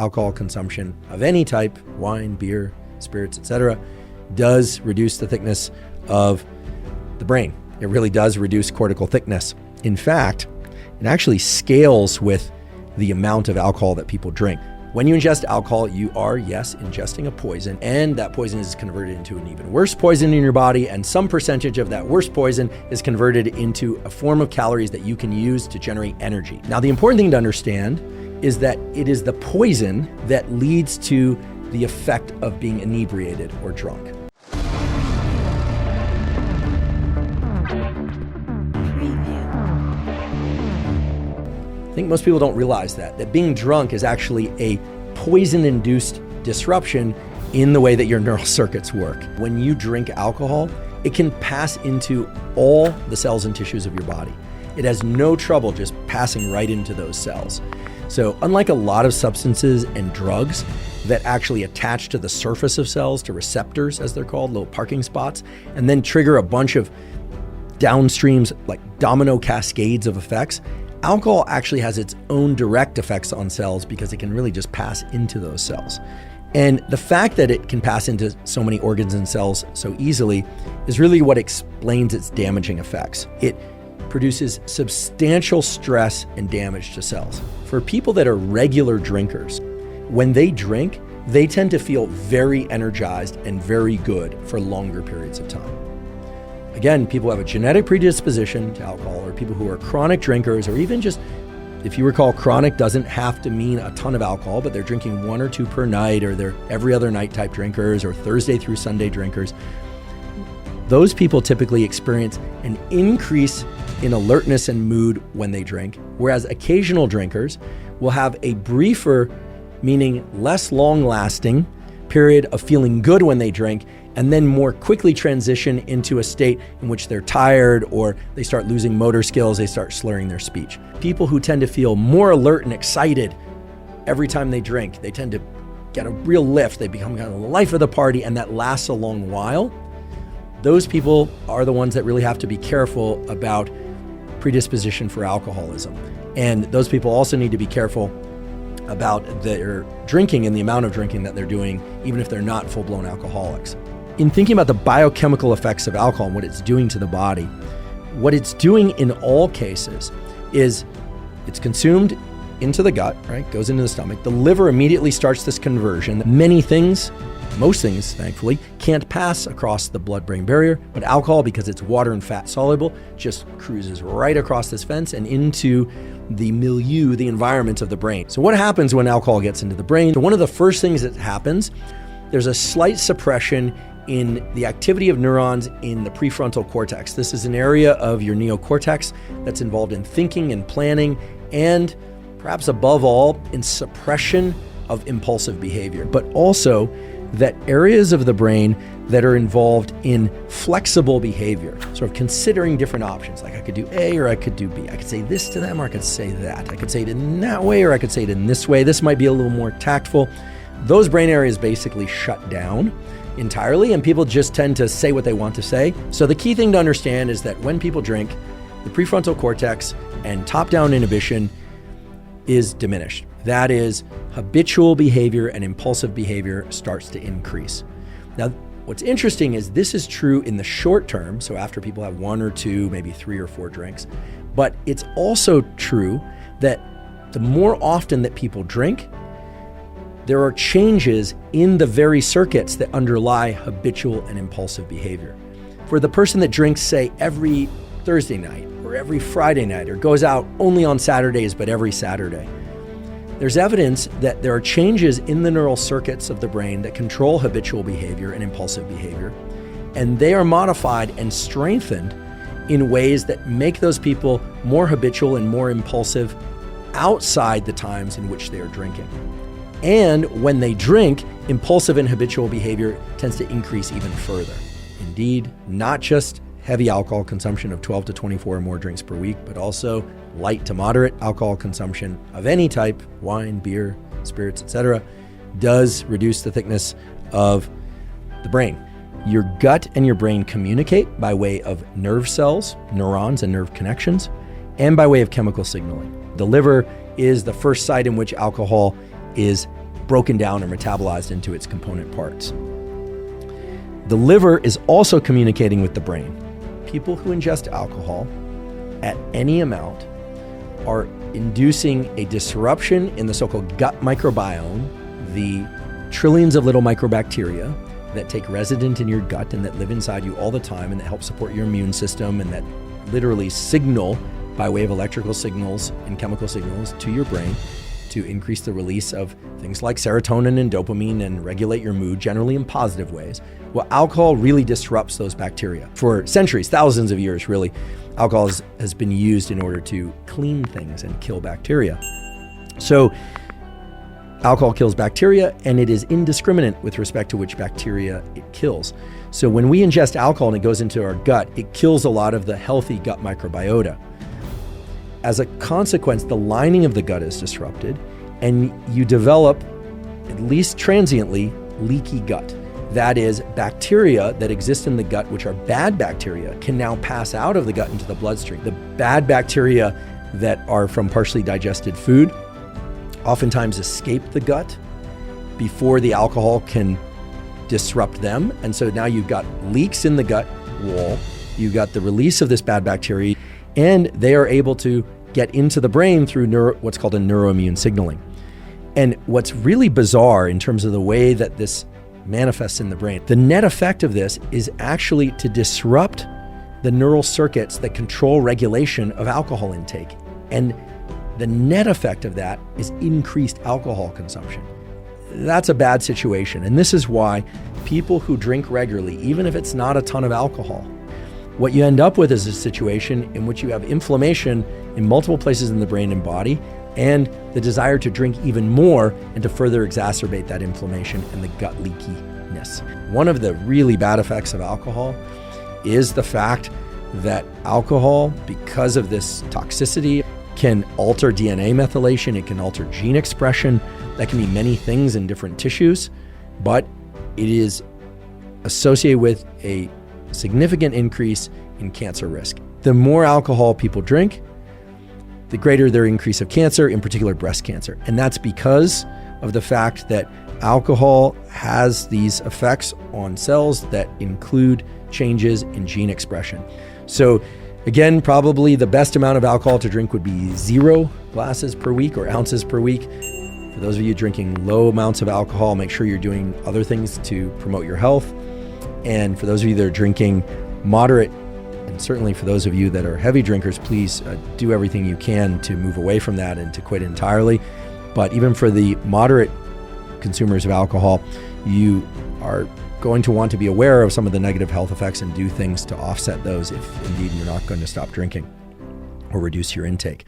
alcohol consumption of any type, wine, beer, spirits, etc., does reduce the thickness of the brain. It really does reduce cortical thickness. In fact, it actually scales with the amount of alcohol that people drink. When you ingest alcohol, you are, yes, ingesting a poison, and that poison is converted into an even worse poison in your body, and some percentage of that worse poison is converted into a form of calories that you can use to generate energy. Now, the important thing to understand is that it is the poison that leads to the effect of being inebriated or drunk. I think most people don't realize that being drunk is actually a poison-induced disruption in the way that your neural circuits work. When you drink alcohol, it can pass into all the cells and tissues of your body. It has no trouble just passing right into those cells. So unlike a lot of substances and drugs that actually attach to the surface of cells, to receptors, as they're called, little parking spots, and then trigger a bunch of downstreams, like domino cascades of effects, alcohol actually has its own direct effects on cells because it can really just pass into those cells. And the fact that it can pass into so many organs and cells so easily is really what explains its damaging effects. It produces substantial stress and damage to cells. For people that are regular drinkers, when they drink, they tend to feel very energized and very good for longer periods of time. Again, people have a genetic predisposition to alcohol, or people who are chronic drinkers, or even just, if you recall, chronic doesn't have to mean a ton of alcohol, but they're drinking 1 or 2 per night, or they're every other night type drinkers, or Thursday through Sunday drinkers. Those people typically experience an increase in alertness and mood when they drink, whereas occasional drinkers will have a briefer, meaning less long-lasting, period of feeling good when they drink, and then more quickly transition into a state in which they're tired, or they start losing motor skills, they start slurring their speech. People who tend to feel more alert and excited every time they drink, they tend to get a real lift, they become kind of the life of the party, and that lasts a long while. Those people are the ones that really have to be careful about predisposition for alcoholism. And those people also need to be careful about their drinking and the amount of drinking that they're doing, even if they're not full-blown alcoholics. In thinking about the biochemical effects of alcohol and what it's doing to the body, what it's doing in all cases is it's consumed into the gut, right? Goes into the stomach. The liver immediately starts this conversion. Many things, most things, thankfully, can't pass across the blood-brain barrier, but alcohol, because it's water and fat soluble, just cruises right across this fence and into the milieu, the environment of the brain. So what happens when alcohol gets into the brain? So one of the first things that happens, there's a slight suppression in the activity of neurons in the prefrontal cortex. This is an area of your neocortex that's involved in thinking and planning, and perhaps above all, in suppression of impulsive behavior, but also that areas of the brain that are involved in flexible behavior, sort of considering different options. Like I could do A or I could do B. I could say this to them or I could say that. I could say it in that way or I could say it in this way. This might be a little more tactful. Those brain areas basically shut down entirely, and people just tend to say what they want to say. So the key thing to understand is that when people drink, the prefrontal cortex and top-down inhibition is diminished. That is, habitual behavior and impulsive behavior starts to increase. Now, what's interesting is this is true in the short term, so after people have 1 or 2, maybe 3 or 4 drinks, but it's also true that the more often that people drink, there are changes in the very circuits that underlie habitual and impulsive behavior. For the person that drinks, say, every Thursday night or every Friday night, or goes out only on Saturdays but every Saturday, there's evidence that there are changes in the neural circuits of the brain that control habitual behavior and impulsive behavior, and they are modified and strengthened in ways that make those people more habitual and more impulsive outside the times in which they are drinking. And when they drink, impulsive and habitual behavior tends to increase even further. Indeed, not just heavy alcohol consumption of 12 to 24 or more drinks per week, but also light to moderate alcohol consumption of any type, wine, beer, spirits, etc., does reduce the thickness of the brain. Your gut and your brain communicate by way of nerve cells, neurons and nerve connections, and by way of chemical signaling. The liver is the first site in which alcohol is broken down and metabolized into its component parts. The liver is also communicating with the brain. People who ingest alcohol at any amount are inducing a disruption in the so-called gut microbiome, the trillions of little microbacteria that take resident in your gut and that live inside you all the time and that help support your immune system and that literally signal by way of electrical signals and chemical signals to your brain to increase the release of things like serotonin and dopamine and regulate your mood, generally in positive ways. Well, alcohol really disrupts those bacteria. For centuries, thousands of years really, alcohol has been used in order to clean things and kill bacteria. So alcohol kills bacteria, and it is indiscriminate with respect to which bacteria it kills. So when we ingest alcohol and it goes into our gut, it kills a lot of the healthy gut microbiota. As a consequence, the lining of the gut is disrupted, and you develop, at least transiently, leaky gut. That is, bacteria that exist in the gut, which are bad bacteria, can now pass out of the gut into the bloodstream. The bad bacteria that are from partially digested food oftentimes escape the gut before the alcohol can disrupt them. And so now you've got leaks in the gut wall, you've got the release of this bad bacteria, and they are able to get into the brain through what's called a neuroimmune signaling. And what's really bizarre in terms of the way that this manifests in the brain, the net effect of this is actually to disrupt the neural circuits that control regulation of alcohol intake. And the net effect of that is increased alcohol consumption. That's a bad situation. And this is why people who drink regularly, even if it's not a ton of alcohol, what you end up with is a situation in which you have inflammation in multiple places in the brain and body, and the desire to drink even more and to further exacerbate that inflammation and the gut leakiness. One of the really bad effects of alcohol is the fact that alcohol, because of this toxicity, can alter DNA methylation, it can alter gene expression. That can be many things in different tissues, but it is associated with a significant increase in cancer risk. The more alcohol people drink, the greater their increase of cancer, in particular breast cancer. And that's because of the fact that alcohol has these effects on cells that include changes in gene expression. So again, probably the best amount of alcohol to drink would be 0 glasses per week or ounces per week. For those of you drinking low amounts of alcohol, make sure you're doing other things to promote your health. And for those of you that are drinking moderate, and certainly for those of you that are heavy drinkers, please do everything you can to move away from that and to quit entirely. But even for the moderate consumers of alcohol, you are going to want to be aware of some of the negative health effects and do things to offset those if indeed you're not going to stop drinking or reduce your intake.